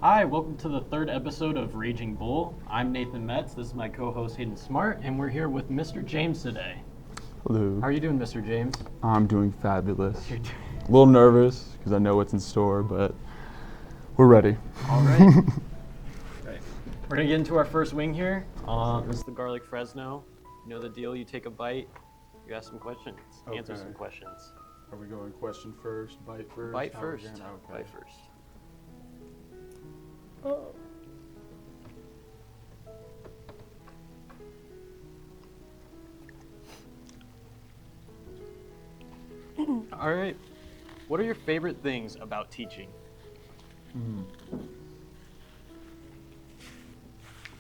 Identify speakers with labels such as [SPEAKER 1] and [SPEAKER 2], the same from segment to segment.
[SPEAKER 1] Hi, welcome to the third episode of Raging Bull. I'm Nathan Metz. This is my co-host Hayden Smart, and we're here with Mr. James today.
[SPEAKER 2] Hello.
[SPEAKER 1] How are you doing, Mr. James?
[SPEAKER 2] I'm doing fabulous.
[SPEAKER 1] You're doing
[SPEAKER 2] A little nervous because I know what's in store, but we're ready.
[SPEAKER 1] all right. Right. We're gonna get into our first wing here. This is the garlic Fresno. You know the deal. You take a bite. You ask some questions. Answer
[SPEAKER 2] Okay.
[SPEAKER 1] some questions.
[SPEAKER 2] Are we going question first, bite first?
[SPEAKER 1] Bite first.
[SPEAKER 2] Okay.
[SPEAKER 1] Bite first. All right. What are your favorite things about teaching?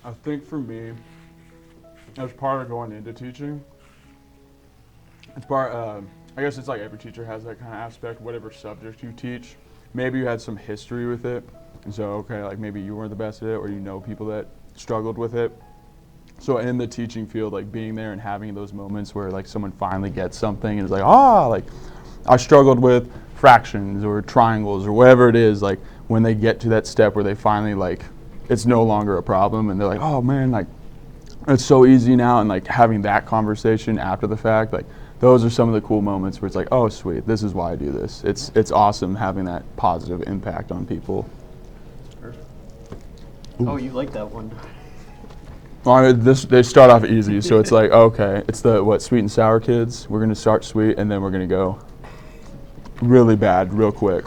[SPEAKER 2] I think for me, as part of going into teaching, it's part. I guess it's like every teacher has that kind of aspect. Whatever subject you teach, maybe you had some history with it, and so okay, like maybe you weren't the best at it, or you know people that struggled with it. So in the teaching field, like being there and having those moments where like someone finally gets something and is like, like I struggled with fractions or triangles or whatever it is, like when they get to that step where they finally like it's no longer a problem and they're like, oh man, like it's so easy now, and like having that conversation after the fact, like those are some of the cool moments where it's like, oh sweet, this is why I do this. It's awesome having that positive impact on people.
[SPEAKER 1] Oh, you like that one.
[SPEAKER 2] Well, they start off easy, so it's like, okay, it's the sweet and sour kids. We're gonna start sweet, and then we're gonna go really bad, real quick.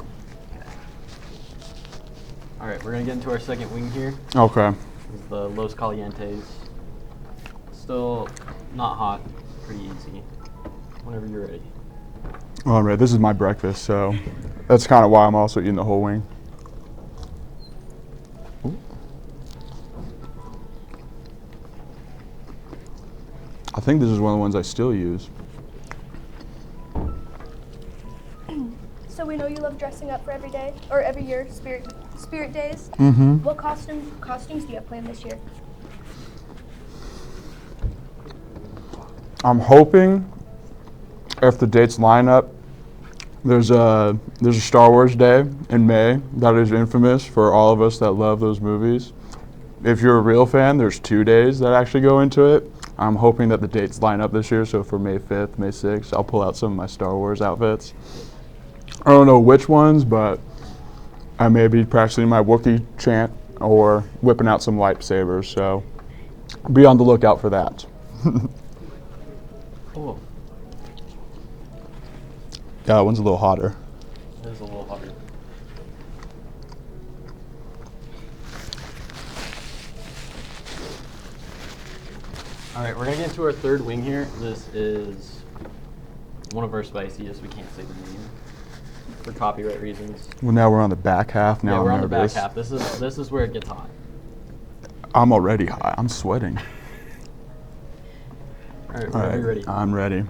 [SPEAKER 1] All right, we're gonna get into our second wing here.
[SPEAKER 2] Okay.
[SPEAKER 1] This is the Los Calientes. Still not hot, pretty easy. Whenever you're ready.
[SPEAKER 2] All right, this is my breakfast, so that's kind of why I'm also eating the whole wing. Ooh. I think this is one of the ones I still use.
[SPEAKER 3] So we know you love dressing up for every day or every year, spirit days.
[SPEAKER 2] Mm-hmm.
[SPEAKER 3] What costumes do you have planned this year?
[SPEAKER 2] I'm hoping if the dates line up, there's a Star Wars Day in May that is infamous for all of us that love those movies. If you're a real fan, there's 2 days that actually go into it. I'm hoping that the dates line up this year, so for May 5th, May 6th, I'll pull out some of my Star Wars outfits. I don't know which ones, but I may be practicing my Wookiee chant or whipping out some lightsabers, so be on the lookout for that.
[SPEAKER 1] Cool.
[SPEAKER 2] Yeah, that one's a little hotter.
[SPEAKER 1] It is a little hotter. All right, we're gonna get into our third wing here. This is one of our spiciest. We can't say the name for copyright reasons.
[SPEAKER 2] Well, now we're on the back half. Now
[SPEAKER 1] Yeah, we're
[SPEAKER 2] I'm
[SPEAKER 1] on the back
[SPEAKER 2] nervous.
[SPEAKER 1] half. This is where it gets hot.
[SPEAKER 2] I'm already hot. I'm sweating.
[SPEAKER 1] All right,
[SPEAKER 2] All
[SPEAKER 1] whenever
[SPEAKER 2] right,
[SPEAKER 1] you're ready.
[SPEAKER 2] I'm ready.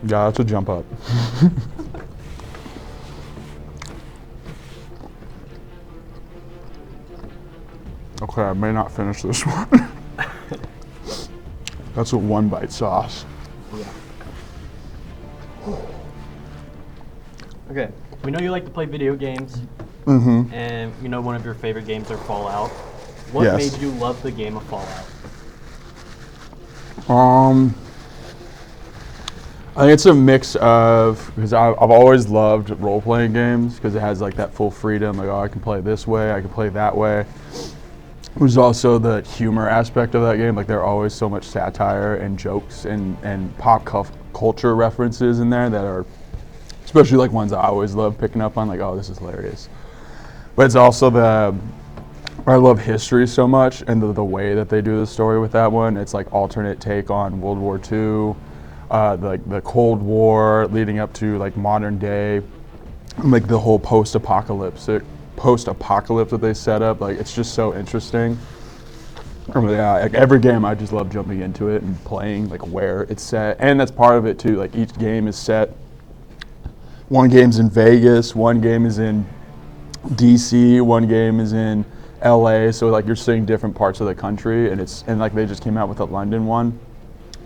[SPEAKER 2] Yeah, that's a jump up. Okay, I may not finish this one. That's a one bite sauce.
[SPEAKER 1] Yeah. Okay, we know you like to play video games,
[SPEAKER 2] Mm-hmm.
[SPEAKER 1] and we know one of your favorite games are Fallout. What
[SPEAKER 2] Yes.
[SPEAKER 1] made you love the game of Fallout?
[SPEAKER 2] I think it's a mix of, because I've always loved role-playing games because it has like that full freedom, like, oh, I can play this way, I can play that way. There's also the humor aspect of that game, like there are always so much satire and jokes and culture references in there that are, especially like ones I always love picking up on, like, oh, this is hilarious. But it's also I love history so much, and the way that they do the story with that one, it's like alternate take on World War II, the Cold War leading up to like modern day, like the whole post-apocalypse that they set up. Like it's just so interesting. Yeah, like every game I just love jumping into it and playing like where it's set, and that's part of it too. Like each game is set. One game's in Vegas, one game is in DC, one game is in LA, so like you're seeing different parts of the country, and like they just came out with a London one,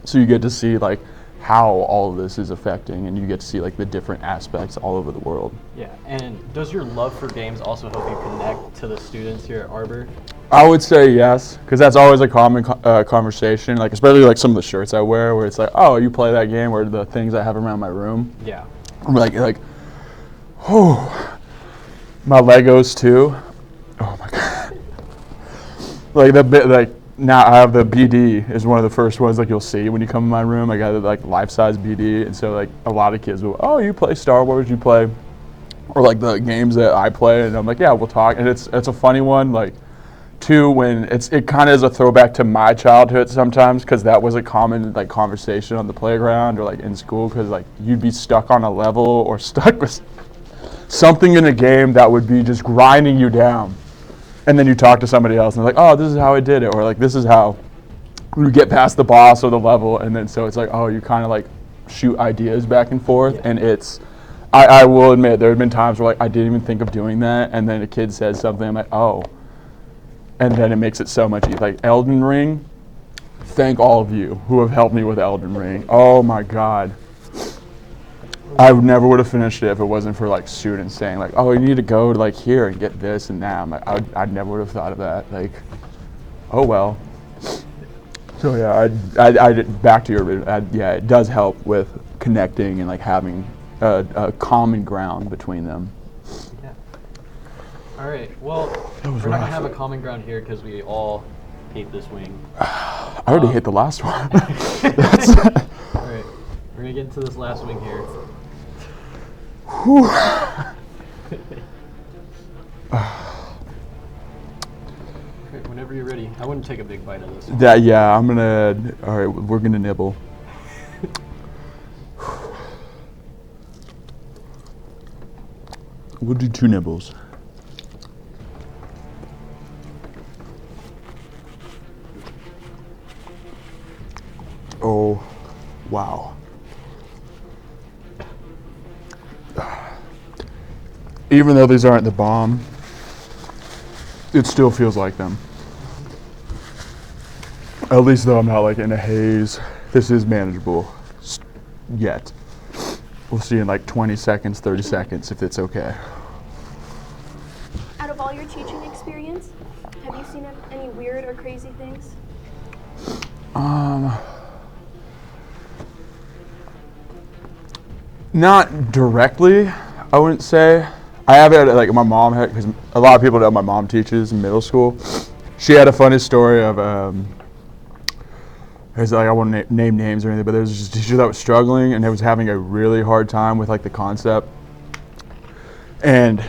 [SPEAKER 2] So you get to see like how all of this is affecting, and you get to see like the different aspects all over the world.
[SPEAKER 1] Yeah, and does your love for games also help you connect to the students here at Arbor?
[SPEAKER 2] I would say yes, because that's always a common conversation, like especially like some of the shirts I wear where it's like, oh, you play that game, or the things I have around my room.
[SPEAKER 1] Yeah.
[SPEAKER 2] I'm like, oh, my Legos too. Oh my God. Like the bit, like now I have the BD is one of the first ones like you'll see when you come in my room. I got the like life-size BD, and so like a lot of kids will, oh, you play Star Wars, you play, or like the games that I play, and I'm like, yeah, we'll talk, and it's a funny one, like. Too, when it kind of is a throwback to my childhood sometimes, because that was a common like conversation on the playground or like in school, because like you'd be stuck on a level or stuck with something in a game that would be just grinding you down, and then you talk to somebody else and they're like, oh, this is how I did it, or like this is how you get past the boss or the level, and then so it's like, oh, you kind of like shoot ideas back and forth. Yeah. And it's I will admit there have been times where like I didn't even think of doing that, and then a kid says something, I'm like, oh. And then it makes it so much easier. Like Elden Ring, thank all of you who have helped me with Elden Ring. Oh my God. I never would have finished it if it wasn't for like students saying like, oh, you need to go to like here and get this and that. I'm like, I never would have thought of that. Like, oh well. So yeah, I back to your, yeah, it does help with connecting and like having a common ground between them.
[SPEAKER 1] All right, well, we're not going to have a common ground here because we all hate this wing.
[SPEAKER 2] I already hate the last one.
[SPEAKER 1] All right, we're going to get into this last wing here. Okay, whenever you're ready. I wouldn't take a big bite of this.
[SPEAKER 2] Yeah, I'm going to, all right, we're going to nibble. We'll do 2 nibbles. Oh, wow. Even though these aren't the bomb, it still feels like them. At least though I'm not like in a haze. This is manageable yet. We'll see in like 20 seconds, 30 seconds if it's okay.
[SPEAKER 3] Out of all your teaching experience, have you seen any weird or crazy things?
[SPEAKER 2] Not directly, I wouldn't say. I have had like my mom had, because a lot of people know my mom teaches in middle school. She had a funny story of there's like I won't name names or anything, but there was just a teacher that was struggling and was having a really hard time with like the concept. And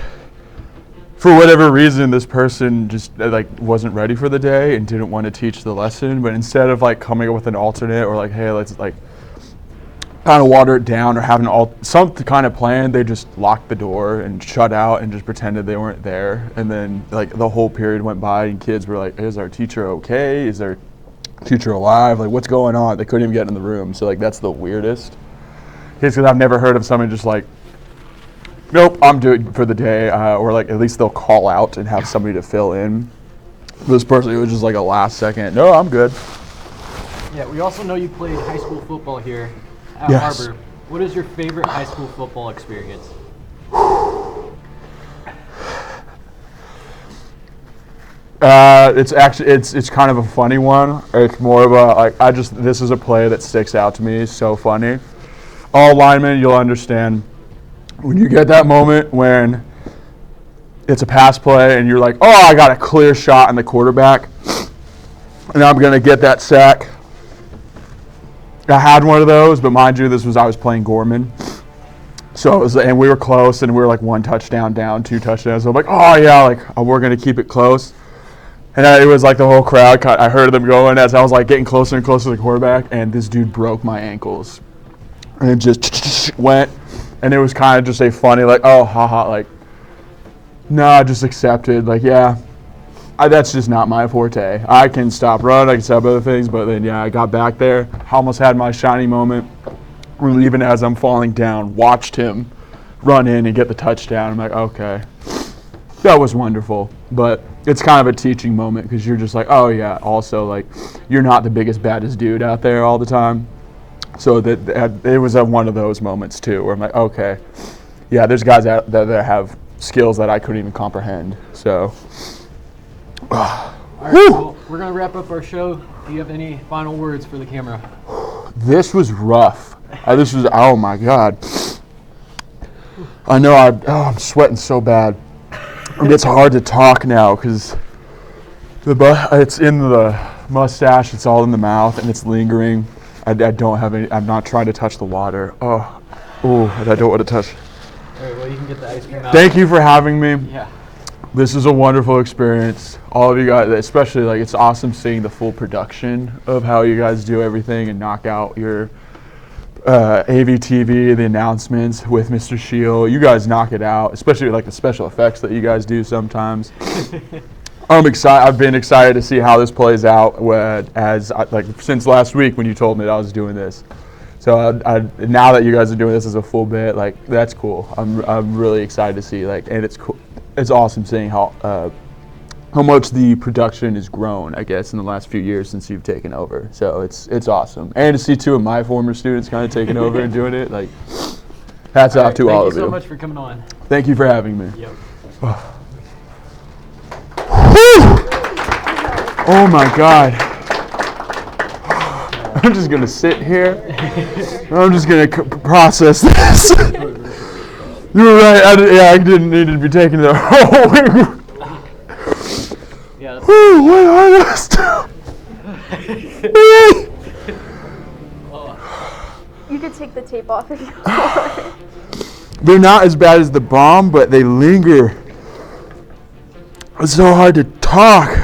[SPEAKER 2] for whatever reason, this person just like wasn't ready for the day and didn't want to teach the lesson. But instead of like coming up with an alternate or like, hey, let's like kind of water it down or have some kind of plan, they just locked the door and shut out and just pretended they weren't there. And then like the whole period went by and kids were like, is our teacher okay? Is our teacher alive? Like, what's going on? They couldn't even get in the room. So like that's the weirdest. Because I've never heard of someone just like, nope, I'm doing for the day, or like at least they'll call out and have somebody to fill in. This person, it was just like a last second, no, I'm good.
[SPEAKER 1] Yeah, we also know you played high school football here at
[SPEAKER 2] Yes.
[SPEAKER 1] Arbor. What is your favorite high school football experience?
[SPEAKER 2] It's actually it's kind of a funny one. It's more of a like this is a play that sticks out to me. It's so funny. All linemen, you'll understand when you get that moment when it's a pass play and you're like, oh, I got a clear shot on the quarterback, and I'm gonna get that sack. I had one of those, but mind you, I was playing Gorman. So it was, and we were close, and we were like 1 touchdown down, 2 touchdowns. So I'm like, oh yeah, like we're gonna keep it close. And it was like the whole crowd. I heard them going as I was like getting closer and closer to the quarterback, and this dude broke my ankles, and it just went. And it was kind of just a funny like, oh haha, like, nah, just accepted. Like yeah, that's just not my forte. I can stop running, I can stop other things, but then yeah, I got back there, almost had my shiny moment. Even as I'm falling down, watched him run in and get the touchdown. I'm like, okay. that was wonderful. But it's kind of a teaching moment because you're just like, oh yeah, also like you're not the biggest, baddest dude out there all the time. So that it was one of those moments too where I'm like, okay, yeah, there's guys out there that have skills that I couldn't even comprehend. So,
[SPEAKER 1] All right, well, we're going to wrap up our show. Do you have any final words for the camera?
[SPEAKER 2] this was rough. Oh my God. I know I'm sweating so bad. It's hard to talk now because it's in the mustache, it's all in the mouth, and it's lingering. I don't have any. I'm not trying to touch the water. Oh, I don't want to touch.
[SPEAKER 1] All right, well, you can get the ice cream out.
[SPEAKER 2] Thank you for having me.
[SPEAKER 1] Yeah.
[SPEAKER 2] This is a wonderful experience. All of you guys, especially like it's awesome seeing the full production of how you guys do everything and knock out your AVTV, the announcements with Mr. Shield. You guys knock it out, especially like the special effects that you guys do sometimes. I'm excited. I've been excited to see how this plays out since last week when you told me that I was doing this. So now that you guys are doing this as a full bit, like that's cool. I'm really excited to see and it's cool. It's awesome seeing how much the production has grown, I guess, in the last few years since you've taken over. So it's awesome. And to see two of my former students kind of taking over and doing it, like, hats off to all of you.
[SPEAKER 1] Thank you so much for coming on.
[SPEAKER 2] Thank you for having me.
[SPEAKER 1] Yep.
[SPEAKER 2] Oh my God. I'm just going to sit here. I'm just going to process this. You were right. I didn't need to be taking the whole wing.
[SPEAKER 1] Yeah.
[SPEAKER 2] What are those?
[SPEAKER 3] You could take the tape off if you want.
[SPEAKER 2] They're not as bad as the bomb, but they linger. It's so hard to talk.